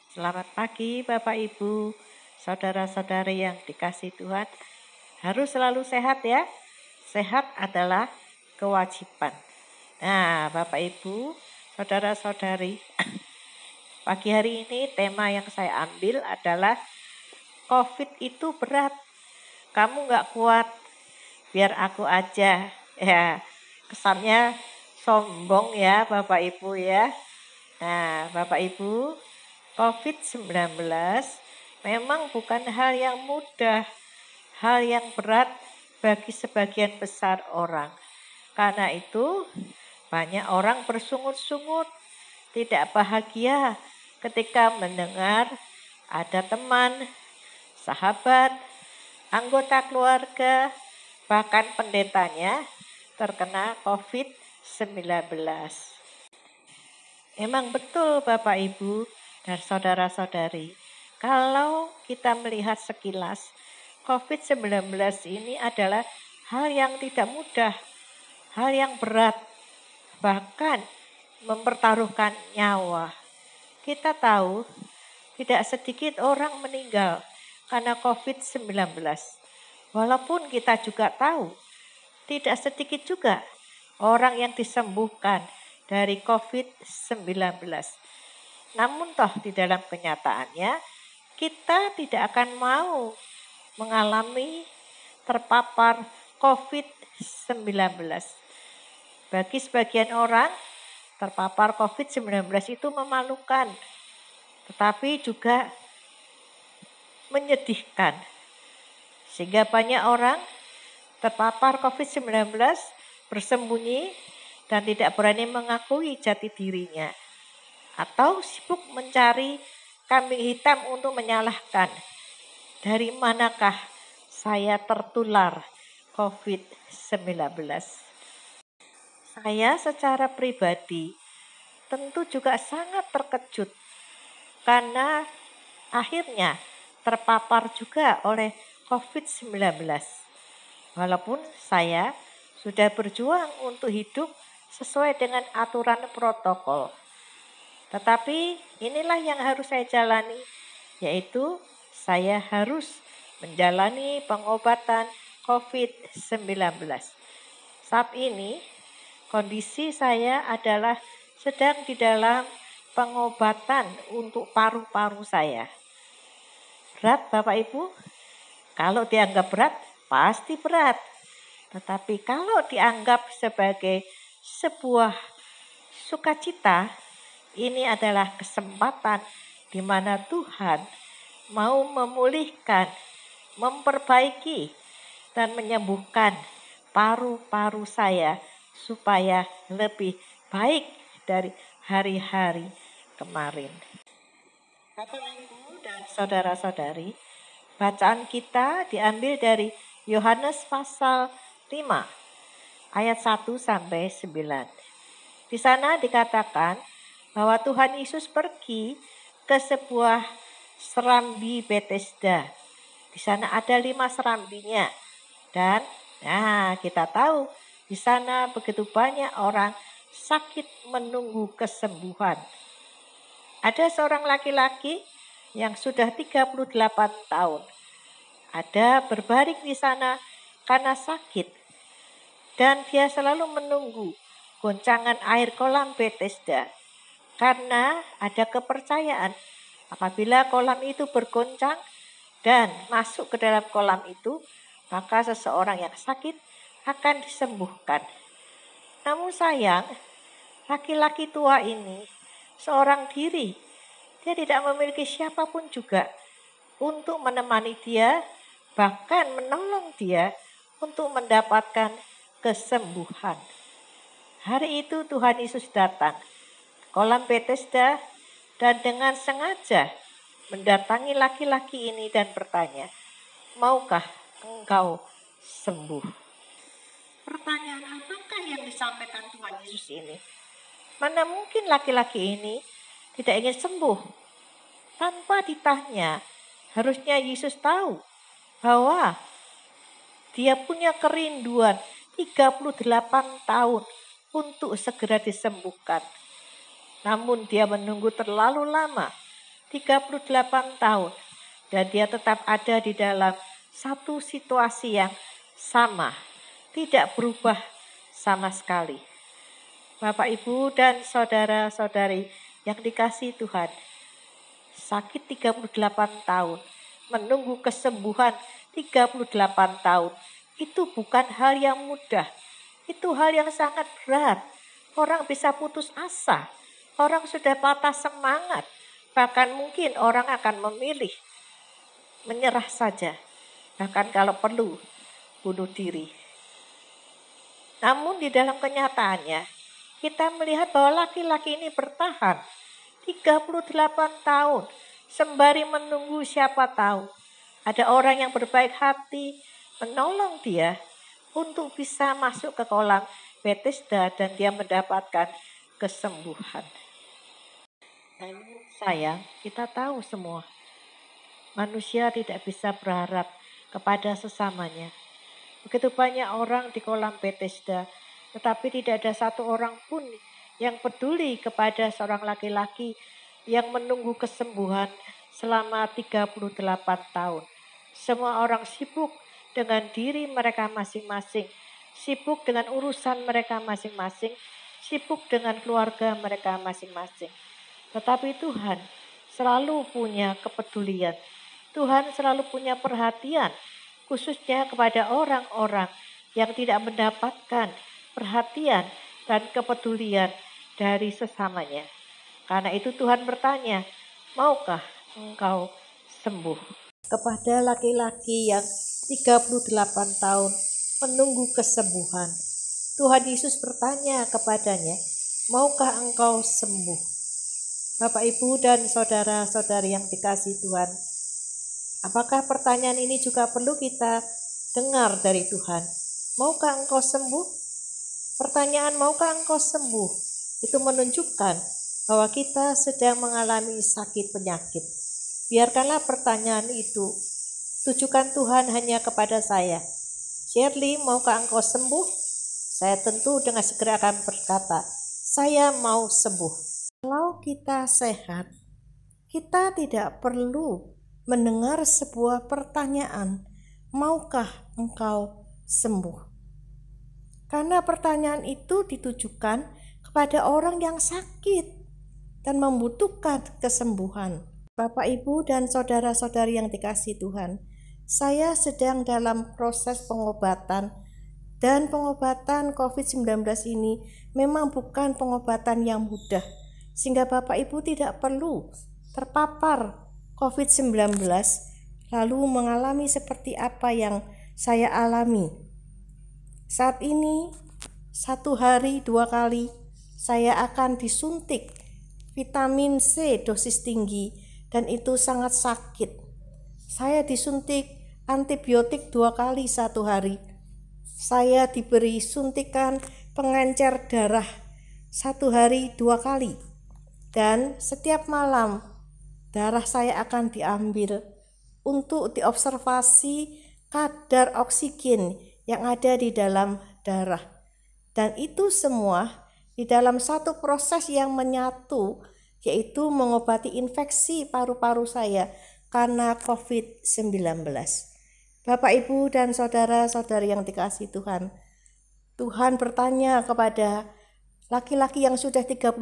Selamat pagi Bapak Ibu, saudara-saudari yang dikasihi Tuhan. Harus selalu sehat ya. Sehat adalah kewajiban. Nah Bapak Ibu, saudara-saudari, pagi hari ini tema yang saya ambil adalah COVID itu berat. Kamu gak kuat, biar aku aja. Ya, kesannya sombong ya Bapak Ibu ya. Nah Bapak Ibu, COVID-19 memang bukan hal yang mudah, hal yang berat bagi sebagian besar orang. Karena itu banyak orang bersungut-sungut, tidak bahagia ketika mendengar ada teman, sahabat, anggota keluarga, bahkan pendetanya terkena COVID-19. Memang betul Bapak Ibu dan saudara-saudari, kalau kita melihat sekilas, COVID-19 ini adalah hal yang tidak mudah, hal yang berat, bahkan mempertaruhkan nyawa. Kita tahu tidak sedikit orang meninggal karena COVID-19. Walaupun kita juga tahu tidak sedikit juga orang yang disembuhkan dari COVID-19. Namun toh di dalam kenyataannya kita tidak akan mau mengalami terpapar COVID-19. Bagi sebagian orang terpapar COVID-19 itu memalukan, tetapi juga menyedihkan. Sehingga banyak orang terpapar COVID-19 bersembunyi dan tidak berani mengakui jati dirinya. Atau sibuk mencari kambing hitam untuk menyalahkan. Dari manakah saya tertular COVID-19? Saya secara pribadi tentu juga sangat terkejut karena akhirnya terpapar juga oleh COVID-19. Walaupun saya sudah berjuang untuk hidup sesuai dengan aturan protokol. Tetapi inilah yang harus saya jalani, yaitu saya harus menjalani pengobatan COVID-19. Saat ini kondisi saya adalah sedang di dalam pengobatan untuk paru-paru saya. Berat Bapak Ibu? Kalau dianggap berat, pasti berat. Tetapi kalau dianggap sebagai sebuah sukacita, ini adalah kesempatan di mana Tuhan mau memulihkan, memperbaiki, dan menyembuhkan paru-paru saya supaya lebih baik dari hari-hari kemarin. Bapak Ibu dan saudara-saudari, bacaan kita diambil dari Yohanes pasal 5 ayat 1 sampai 9. Di sana dikatakan bahwa Tuhan Yesus pergi ke sebuah serambi Bethesda. Di sana ada 5 serambinya. Dan kita tahu di sana begitu banyak orang sakit menunggu kesembuhan. Ada seorang laki-laki yang sudah 38 tahun. Ada berbaring di sana karena sakit. Dan dia selalu menunggu goncangan air kolam Bethesda. Karena ada kepercayaan apabila kolam itu bergoncang dan masuk ke dalam kolam itu, maka seseorang yang sakit akan disembuhkan. Namun sayang, laki-laki tua ini seorang diri. Dia tidak memiliki siapapun juga untuk menemani dia, bahkan menolong dia untuk mendapatkan kesembuhan. Hari itu Tuhan Yesus datang kolam Bethesda dan dengan sengaja mendatangi laki-laki ini dan bertanya, maukah engkau sembuh? Pertanyaan apakah yang disampaikan Tuhan Yesus ini? Mana mungkin laki-laki ini tidak ingin sembuh? Tanpa ditanya, harusnya Yesus tahu bahwa dia punya kerinduan 38 tahun untuk segera disembuhkan. Namun dia menunggu terlalu lama 38 tahun. Dan dia tetap ada di dalam satu situasi yang sama, tidak berubah sama sekali. Bapak, Ibu, dan saudara-saudari yang dikasihi Tuhan, sakit 38 tahun, menunggu kesembuhan 38 tahun, itu bukan hal yang mudah. Itu hal yang sangat berat. Orang bisa putus asa, orang sudah patah semangat, bahkan mungkin orang akan memilih menyerah saja, bahkan kalau perlu bunuh diri. Namun di dalam kenyataannya, kita melihat bahwa laki-laki ini bertahan 38 tahun, sembari menunggu siapa tahu ada orang yang berbaik hati menolong dia untuk bisa masuk ke kolam Bethesda dan dia mendapatkan kesembuhan. Namun sayang, kita tahu semua, manusia tidak bisa berharap kepada sesamanya. Begitu banyak orang di kolam Bethesda, tetapi tidak ada satu orang pun yang peduli kepada seorang laki-laki yang menunggu kesembuhan selama 38 tahun. Semua orang sibuk dengan diri mereka masing-masing, sibuk dengan urusan mereka masing-masing, sibuk dengan keluarga mereka masing-masing. Tetapi Tuhan selalu punya kepedulian. Tuhan selalu punya perhatian, khususnya kepada orang-orang yang tidak mendapatkan perhatian dan kepedulian dari sesamanya. Karena itu Tuhan bertanya, maukah engkau sembuh? Kepada laki-laki yang 38 tahun menunggu kesembuhan, Tuhan Yesus bertanya kepadanya, maukah engkau sembuh? Bapak, Ibu, dan saudara-saudari yang dikasihi Tuhan, apakah pertanyaan ini juga perlu kita dengar dari Tuhan? Maukah engkau sembuh? Pertanyaan maukah engkau sembuh itu menunjukkan bahwa kita sedang mengalami sakit penyakit. Biarkanlah pertanyaan itu tujukan Tuhan hanya kepada saya. Shirley, maukah engkau sembuh? Saya tentu dengan segera akan berkata, saya mau sembuh. Kalau kita sehat, kita tidak perlu mendengar sebuah pertanyaan, maukah engkau sembuh? Karena pertanyaan itu ditujukan kepada orang yang sakit dan membutuhkan kesembuhan. Bapak, Ibu, dan saudara-saudari yang dikasihi Tuhan, saya sedang dalam proses pengobatan, dan pengobatan COVID-19 ini memang bukan pengobatan yang mudah, sehingga Bapak Ibu tidak perlu terpapar COVID-19 lalu mengalami seperti apa yang saya alami. Saat ini 1 hari 2 kali saya akan disuntik vitamin C dosis tinggi dan itu sangat sakit. Saya disuntik antibiotik 2 kali 1 hari. Saya diberi suntikan pengencer darah 1 hari 2 kali. Dan setiap malam darah saya akan diambil untuk diobservasi kadar oksigen yang ada di dalam darah. Dan itu semua di dalam satu proses yang menyatu, yaitu mengobati infeksi paru-paru saya karena COVID-19. Bapak, Ibu, dan saudara-saudari yang dikasihi Tuhan, Tuhan bertanya kepada laki-laki yang sudah 38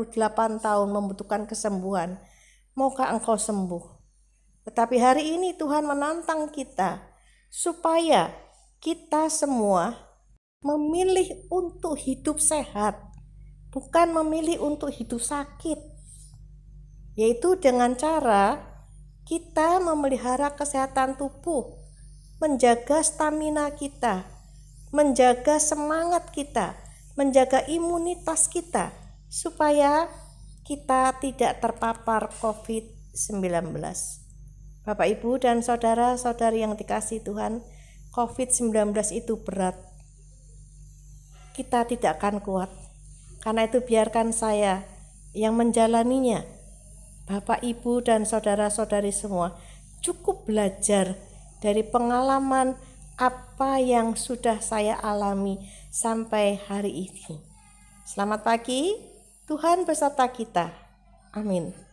tahun membutuhkan kesembuhan, maukah engkau sembuh? Tetapi hari ini Tuhan menantang kita supaya kita semua memilih untuk hidup sehat, bukan memilih untuk hidup sakit. Yaitu dengan cara kita memelihara kesehatan tubuh, menjaga stamina kita, menjaga semangat kita, menjaga imunitas kita supaya kita tidak terpapar COVID-19. Bapak, Ibu, dan saudara-saudari yang dikasihi Tuhan, COVID-19 itu berat. Kita tidak akan kuat. Karena itu biarkan saya yang menjalaninya. Bapak, Ibu, dan saudara-saudari semua cukup belajar dari pengalaman apa yang sudah saya alami sampai hari ini. Selamat pagi, Tuhan beserta kita. Amin.